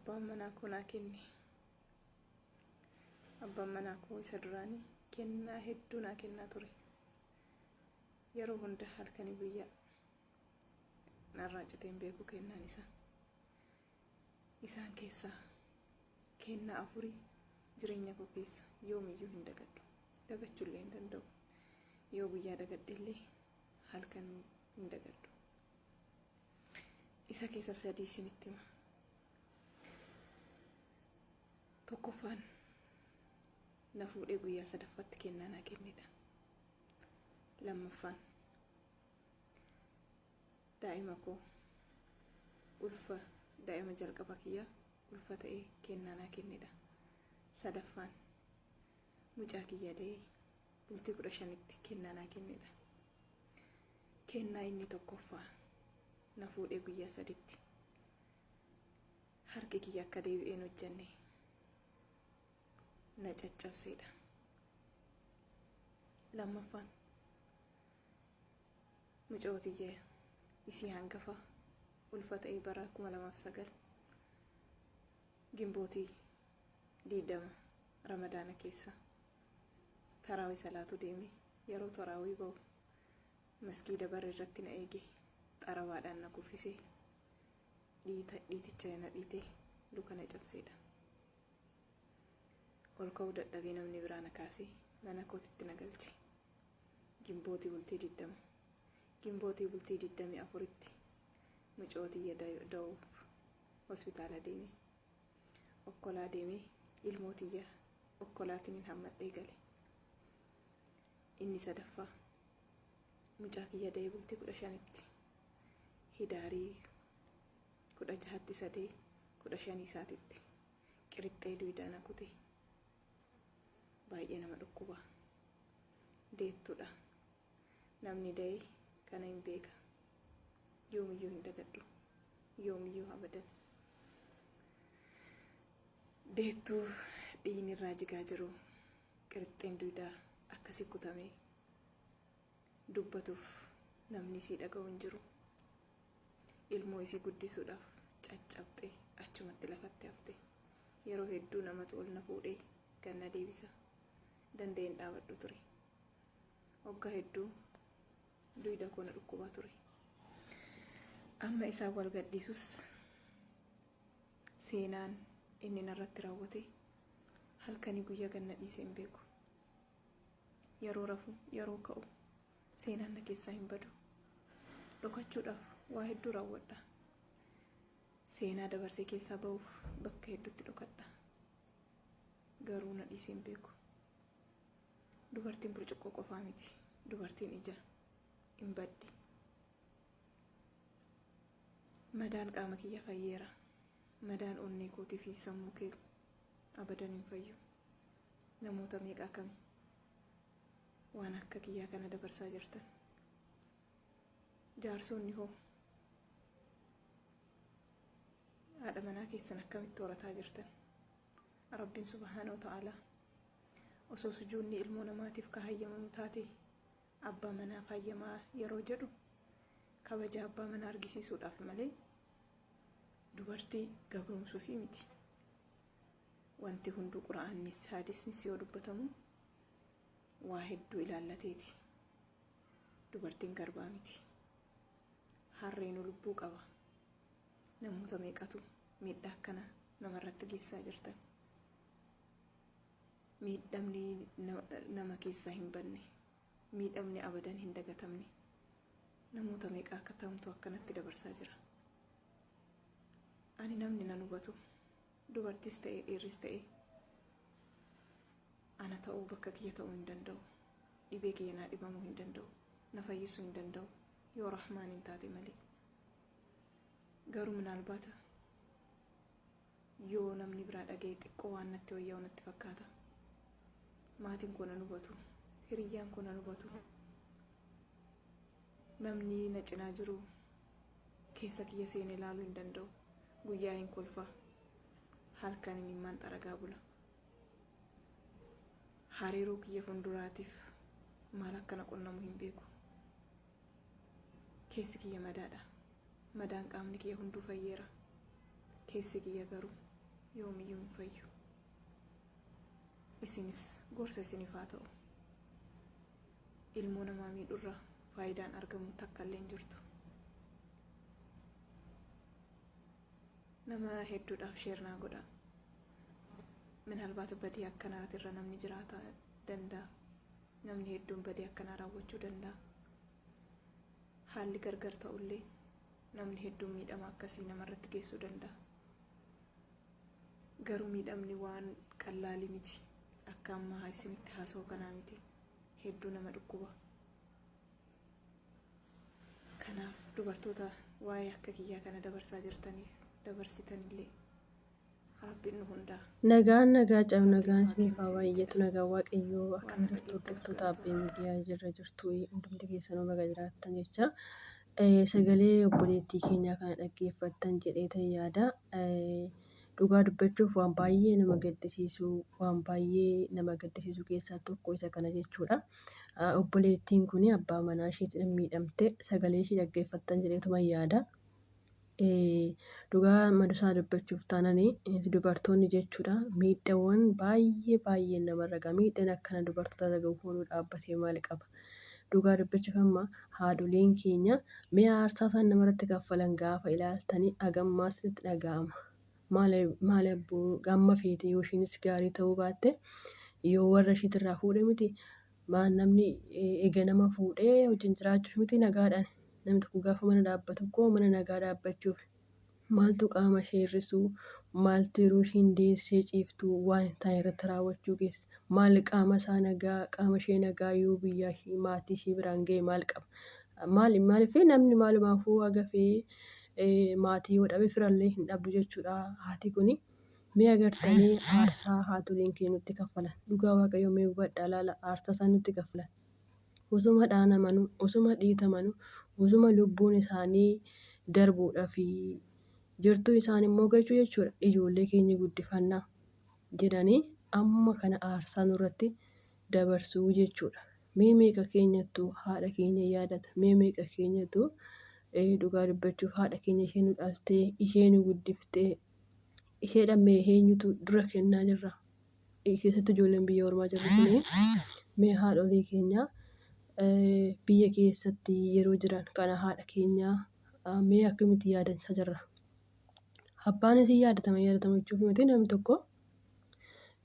abbaan manaa koo naa kenne. Abbaan manaa koo isa duraanii kennaa hedduu naa kennaa ture. Yeroo hunda halkanii guyyaa narraa citeen beeku kennaan isaa. Isaan keessaa kennaa afurii jireenya koo keessa yoomiyyuu hin dagadhu. Dagachuullee hin danda'u. Yoo guyyaa dagadhellee halkan hin dagadhu. Isa keessa sadii isinitti hima. Tokkoffaan na fuudhee guyyaa sadaffaatti kennaa naa kennedha. Lammaffaan daa'ima koo ulfa daa'ima jalqaba kiyyaa ulfa ta'ee kennaa naa kennedha. Sadaffaan mucaa kiyya da'ee bultii 15tti kennaa naa kennedha. Kennaa inni tokkoffaa na fuudhee guyyaa saditti harki kiyya akka deebi'een hojjenne na caccabseedha. Lammaffaan mucootiyya isii hangafa ulfa ta'ee bara 2009 gimbootii 20 ramadaana keessa taraawii salaatu deeme. Yeroo taraawii ba'u masgiida bara irratti na eege xarawaadhaan na kuffisee dhiiticha na dhiitee luka na cabseedha. Ol ka'uu dadhabee namni biraa na kaasee mana kootitti na galche. Gimbootii bultii 20 gimbootii bultii 24tti mucootiyya da'uuf hospitaala deeme. Okkolaa deeme ilmootiyya okkolaatiin hammadhee gale. Inni sadaffaa mucaa kiyya da'ee bultii 15tti hidaarii 16tti sadee 15 isaatitti qirixxee duwidaan akute. Baay'ee nama dhukkuba. Deettudha. Namni da'ee kana hin beeka. Yoomiyyuu hin dagadhu. Yoomiyyuu abadan. Deettuu dhiigni irraa jigaa jiru qirixxeen duwidaa akkasii kutamee dubbatuuf namni isii dhaga'u hin jiru. Ilmoo isii guddisuudhaaf caccabxee achumatti lafatti hafte. Yeroo hedduu namatu ol na fuudhee ganna deebisa. Danda'een dhaabadhu ture. Waggaa hedduu duwida koo na dhukkubaa ture. Amma isaan wal gadhiisus seenaan inni narratti raawwate halkanii guyyaa ganna dhiisee hin beeku. Yeroo rafu yeroo ka'u seenaan na keessaa hin badu. Dhokachuudhaaf waa hedduu raawwadha. Seenaa dabarsee keessaa ba'uuf bakka hedduutti dhokadha. Garuu na dhiisee hin beeku. Dubartiin burcuqqoo qofaa miti. Dubartiin ija hin baddi. Madaan qaama kiyya fayyeera. Madaan onnee kootii fi sammuu kee abadan hin fayyu. Namoota meeqaa kami waan akka kiyyaa kana dabarsaa jirtan? Jaarsonni hoo haadha manaa keessan akkamitti horataa jirtan? Rabbiin subhaanahu wa ta'aalaa osoo sujuudni ilmoo namaatiif kahayyamamu taate abbaa manaa fayyamaa yeroo jedhu kabaja abbaa manaa argisiisuudhaaf malee dubartii gabroomsuufi miti. Wanti hunduu quraannis hadiisnis yoo dubbatamu waa hedduu ilaallateeti. Dubartiin garbaa miti. Harreen lubbuu qaba. Namoota meeqatu miidhaa akkana namarratti geessaa jirtan? Miidhamni nama keessaa hin banne, miidhamni abadan hin dagatamne namoota meeqa akka ta'umtu akkanatti dabarsaa jira. Ani namni nan hubatu dubartis ta'e dhiirris ta'e ana ta'uu bakka kiyya ta'uu hin danda'u. Dhibee kiyya naa dhibamuu hin danda'u. Na fayyisuu hin danda'u yoo rahmaan hin taate malee. Garuu minaalbaata yoo namni biraa dhaga'e xiqqoo waan natti wayyaa'u natti fakkaata. Maatiin koo nan hubatu. Hiriyyaan koo nan hubatu. Namni na cinaa jiru keessa kiyya seenee ilaaluu hin danda'u. Guyyaa hin kolfa. Halkan imimmaan xaragaa bula. Hariiroo kiyya fuulduraatiif maal akkana qunnamu hin beeku. Keessi kiyya madaadha. Madaan qaamni kiyya hunduu fayyeera. Keessi kiyya garuu yoomiyyuu hin fayyu. Isinis gorsa isiniif haa ta'u. Ilmoo namaa miidhurra faayidaan argamu takka illee hin jirtu. Nama hedduudhaaf sheernaa godha. Min halbaata badii akkanaatirra namni jiraata danda'a. Namni hedduun badii akkanaa raawwachuu danda'a. Haalli gargar ta'ullee namni hedduun miidhama akkasii namarratti geessuu danda'a. Garuu miidhamni waan qallaalii miti. Akka ammaa isinitti haasa'u kanaa miti. Hedduu nama dhukkuba. Kanaaf dubartoota waa'ee akka kiyyaa kana dabarsaa jirtaniif dabarsitanillee Rabbiin nu hundaa. Nagaan nagaan isiniif haa baay'atu. Nagaan Waaqayyoo akkam jirtu hordoftoota Abbee Miidiyaa jirra jirtu hundumti keessanuu baga jiraattan jecha. Sagalee obboleettii keenyaa kana dhaggeeffattan jedhee yaada. Dhugaa dubbachuuf waan baay'ee nama gaddisiisu keessaa tokko isa kana jechuudha. Obboleettiin kun abbaa manaa isheetiin miidhamte sagalee ishee dhaggeeffattan jedheetuma yaada. Dhugaa madusaa dubbachuuf taananii dubartoonni jechuudha miidhaawwan baay'ee namarra gaha. Miidhaan akkana dubartoota irra gahu ooluu dhaabbatee maal qaba? Dhugaa dubbachuuf amma haadholeen keenya mi'a aarsaa isaan namarratti kaffalan gaafa ilaaltanii hagammaas itti dhaga'ama. Maal abboo gamma feete yoo ishiinis gaarii ta'uu baatte yoo warra ishiitirraa fuudhe miti namni eega nama fuudhee wajjin jiraachuuf miti nagaadhaan namni tokko gaafa mana dhaabbatu koo mana nagaa dhaabbachuuf maaltu qaama ishee hir'isuu maaltu yeroo ishiin deessee ciiftu waan ta'e irratti raawwachuu geessa maal qaama isaa nagaa qaama ishee nagaa yoo biyyaa maatii ishee biraan ga'e maal qaba maaliif namni maalumaafuu agafee maatii yoo dhabe firallee hin dhabdu jechuudha. Haati kuni mee agartanii aarsaa haatoleen keenya nutti kaffalan dhugaa Waaqayyoo mee hubadhaa laala aarsaa isaan nutti kaffalan osuma dhaanamanuu osuma dhiitamanuu osuma lubbuun isaanii darbuudhaaf jirtuu isaan immoo gachuu jechuudha. Ijoollee keenya guddifannaa jedhanii amma kana aarsaa nurratti dabarsuu jechuudha. Mee meeqa keenyattuu haadha keenya yaadata? Mee meeqa keenyattuu dhugaa dubbachuuf haadha keenya ishee nu dhaltee ishee nu guddiftee ishee dhammee eenyutu dura kennaa jirra? Keessatti ijoolleen biyya ormaa jirru kuni mee haadholii keenya biyya keessatti yeroo jiran kana haadha keenyaa mee akkamitti yaadansa jirra? Abbaan isin yaadatama jechuuf miti namni tokko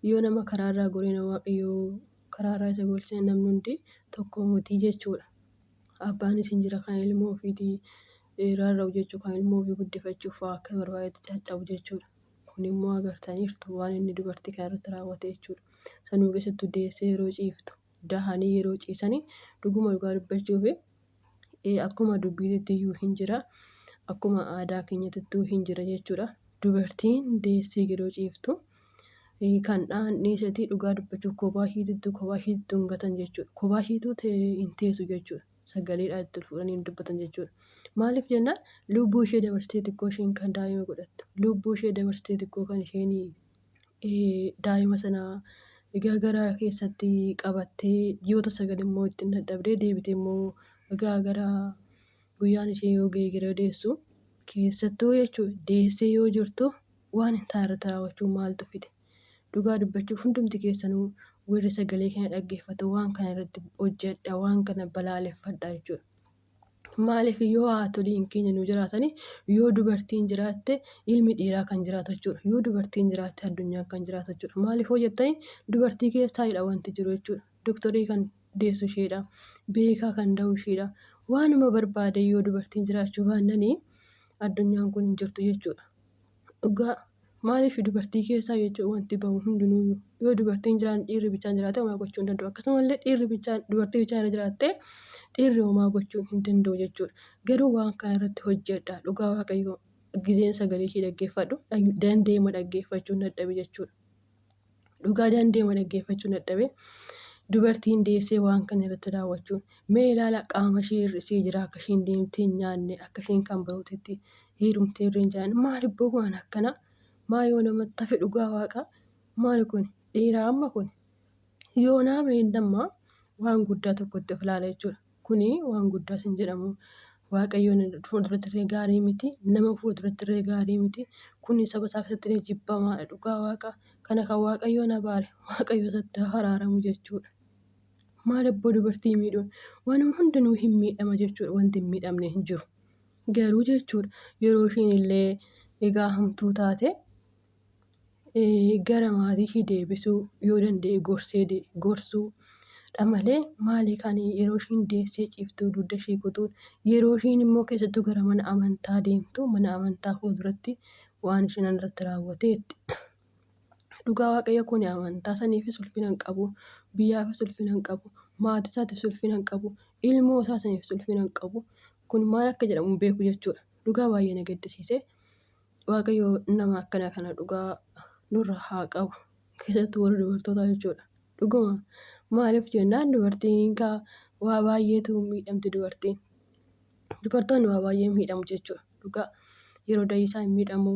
yoo nama karaarraa goree nama Waaqayyoo karaarraa isa golchee namni hundi tokko miti jechuudha. Abbaan isin jira kan ilmoo ofiitii raarra'u jechuu kan ilmoo ofii guddifachuuf akka barbaadetti caccabu jechuudha. Kun immoo agartaniirtu waan inni dubartii kana irratti raawwate jechuudha. Sanuu keessattuu deessee yeroo ciiftu dahanii yeroo ciisanii dhuguma dhugaa dubbachuuf akkuma dubbiitti iyyuu hin jira. Akkuma aadaa keenyattuu hin jira jechuudha. Dubartiin deessee yeroo ciiftu kan dhiisatii dhugaa dubbachuuf kophaa ishiitti hungatan jechuudha. Kophaa ishiitu hin teessu jechuudha. Sagaleedhaan itti fuudhanii dubbatan jechuudha. Maaliif jennaan lubbuu ishee dabarsitee xiqqoo isheen kan daa'ima godhattu. Lubbuu ishee dabarsitee xiqqoo kan isheen daa'ima sana egaa garaa keessatti qabattee ji'oota 9 immoo ittiin dadhabdee deebitee immoo egaa gara guyyaan ishee yoo ga'e gara deessu keessattuu jechuudha. Deessee yoo jirtu waan hin taane irratti raawwachuu maaltu fide? Dhugaa dubbachuuf hundumti keessanuu warri sagalee kana dhaggeeffatu waan kana irratti hojjedha waan kana balaaleffadha jechuudha. Maaliif yoo haatoliin keenya nu jiraatanii yoo dubartiin jiraatte ilmi dhiiraa kan jiraatu jechuudha. Yoo dubartiin jiraatte addunyaan kan jiraatu jechuudha. Maaliif hojjettanii dubartii keessaadha wanti jiru jechuudha. Doktorii kan deessu isheedha. Beekaa kan da'u isheedha. Waanuma barbaade yoo dubartiin jiraachuu baannanii addunyaan kun hin jirtu jechuudha. Dhugaa maaliif dubartii keessaa jechuudha wanti bahu hundinuu yoo dubartiin jiraan dhiirri bichaan jiraate homaa gochuu hin danda'u. Akkasumallee dubartii bichaan irra jiraatte dhiirri homaa gochuu hin danda'u jechuudha. Garuu waan kana irratti hojjedha. Dhugaa Waaqayyoo gizeen sagalee ishee dhaggeeffadhu dandeema dhaggeeffachuu dadhabe jechuudha. Dhugaa dandeema dhaggeeffachuu dadhabe. Dubartiin deessee waan kana irratti raawwachuun mee ilaala qaama ishee hir'isee jira akka isheen deemtee hin nyaanne akka isheen kan bahuutti heerumtee irra hin jiraanne maaliif boguun akkana maa yoo namatti hafe dhugaa Waaqa maali kun dhiiraa amma kun yoo nama hin damma waan guddaa tokkotti of ilaala jechuudha. Kuni waan guddaa sin jedhamu Waaqayyoon fuulduratti illee gaarii miti nama fuulduratti illee gaarii miti Kuni saba isaa keessatti jibbamaadha dhugaa waaqa. Kana kan waaqayyoon abaare waaqayyo isatti araaramu jechuudha. Maal abboo dubartii miidhuun waan hundinuu hin miidhama jechuudha. Wanti hin miidhamne hin jiru. Garuu jechuudha yeroo ishiin illee egaa hamtuu taate gara maatii ishee deebisuu yoo danda'e gorsuudha malee maali kan yeroo ishiin deessee ciiftuu dugda ishee kutuun yeroo ishiin immoo keessattuu gara mana amantaa deemtu mana amantaa fuulduratti waan ishiin irratti raawwateetti. Dhugaa waaqayyo kun amantaa saniifis ulfina hin qabu, biyyaafis ulfina hin qabu, maatii isaatiifis ulfina hin qabu, ilmoo isaa saniifis ulfina hin qabu. Kun maal akka jedhamu beeku jechuudha. Dhugaa baay'ee na gaddisiise. Waaqayyo nama akkana kana dhugaa nurra haa qabu. Keessattuu warra dubartootaa jechuudha. Dhuguma maaliif jennaan dubartiin waa baay'eetu miidhamti dubartiin. Dubartoonni waa baay'ee miidhamu jechuudha. Dhugaa yeroo dayyisaa hin miidhamu.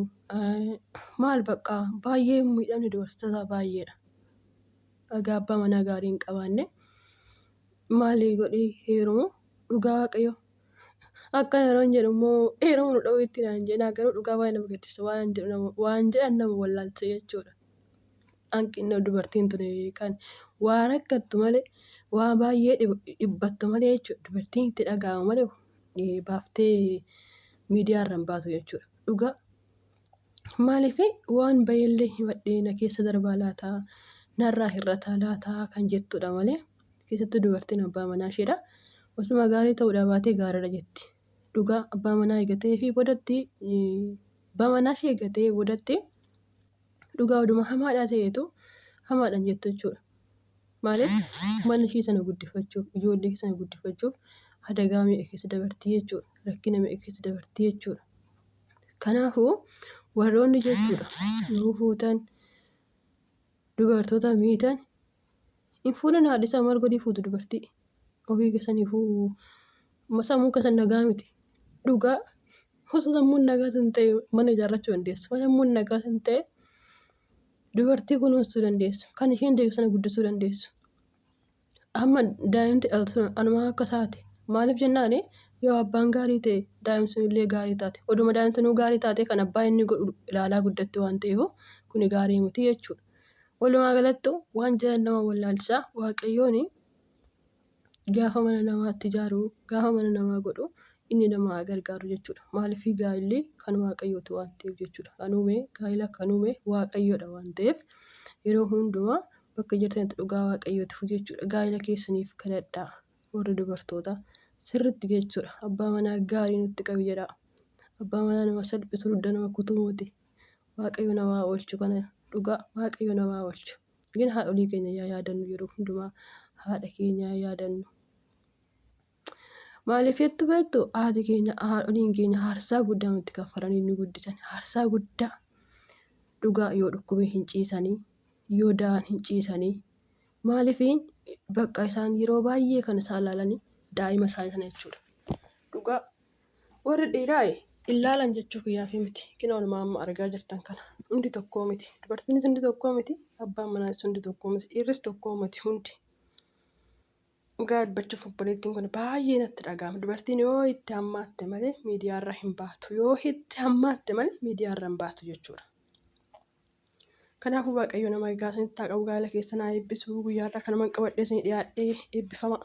Maal baqqaa baay'ee miidhamni dubartootaa baay'eedha. Dhagaa abbaa manaa gaarii hin qabaanne maalii godhee heerumu dhugaa waaqayyo. Akkana yeroo jedhu immoo heeruma nu dha'uu itti naan jedhaa garuu dhugaa baay'ee nama gaddisiisa waan jedhan nama wallaalcha jechuudha. Hanqina dubartiin tun kan waa rakkattu malee waa baay'ee dhibbattu malee jechuudha. Dubartiin itti dhaga'amu malee baaftee miidiyaarra hin baatu jechuudha. Dhugaa maaliif waan baay'ee himadhee na keessa darbaa laataa narraa hir'ataa laataa kan jettudha malee keessattuu dubartiin abbaa manaa isheedha. Osuma gaarii ta'uudha baatee gaariidha jetti. Dhugaa abbaa manaa eegatee fi boodatti abbaa manaa ishee eegatee boodatti dhugaa oduma hamaadhaa ta'eetu hamaadhaan jettu jechuudha. Maaliif mana ishee sana guddifachuuf ijoollee sana guddifachuuf adagaa mi'a keessa dabartii jechuudha. Rakkina mi'a keessa dabartii jechuudha. Kanaafuu warroonni jechuudha yoo fuutan dubartoota miidhan hin fuudhan haadhisaa maal godhii fuutu dubartii. Ofii keessaniifuu sammuu keessan nagaa miti. Dhugaa osoo sammuun nagaa hin ta'e mana ijaarrachuu dandeessu. Sammuun nagaa hin ta'e dubartii kunuunsuu dandeessu. Kan isheen deessu sana guddisuu dandeessu. Amma daa'imti dhalatu anumaa akka isaati. Maaliif jennaan yoo abbaan gaarii ta'e daa'imti sun illee gaarii taate. Oduma daa'imti nuu gaarii taate kan abbaa inni godhu ilaalaa guddatti waan ta'eef kuni gaarii miti jechuudha. Walumaa galatti waan jedhan nama wallaalchisaa waaqayyoon gaafa mana namaatti ijaaru gaafa mana namaa godhu inni nama gargaaru jechuudha. Maaliif gaa'illi kan waaqayyooti waan ta'eef jechuudha. Kan uume gaa'ila kan uume waaqayyoodha waan ta'eef yeroo hundumaa bakka jirtanitti dhugaa waaqayyootiif jechuudha. Gaa'ila keessaniif kadhadhaa warri dubartoota sirriitti jechuudha. Abbaa manaa gaarii nutti qabi jedha. Abbaa manaa nama salphisu dugda nama kutuu miti. Waaqayyo namaa oolchu kana dhugaa waaqayyo namaa oolchu. Gin haadholii keenya yaadannu yeroo hundumaa haadha keenya yaadannu. Maaliif jettu beektu haati keenya haadholiin keenya aarsaa guddaa nutti kaffalanii nu guddisan. Aarsaa guddaa dhugaa yoo dhukkubee hin ciisanii yoo da'an hin ciisanii maaliifiin bakka isaan yeroo baay'ee kan isaan ilaalanii daa'ima isaanii sana jechuudha. Dhugaa warri dhiiraa ilaalan jechuu kiyyaafii miti. Kina walumaa amma argaa jirtan kana hundi tokkoo miti. Dubartiinis hundi tokkoo miti. Abbaan manaas hundi tokkoo miti. Dhiirris tokkoo miti hundi. Dhugaa dubbachuuf obboleettiin kun baay'ee natti dhaga'ama. Dubartiin yoo itti hammaatte malee miidiyaarra hin baatu. Yoo itti hammaatte malee miidiyaarra hin baatu jechuudha. Kanaafuu waaqayyo nama egaa isinitti haa qabu gaa'ila keessan haa eebbisu. Guyyaarraa kan nama qabadhee isin dhiyaadhee eebbifama.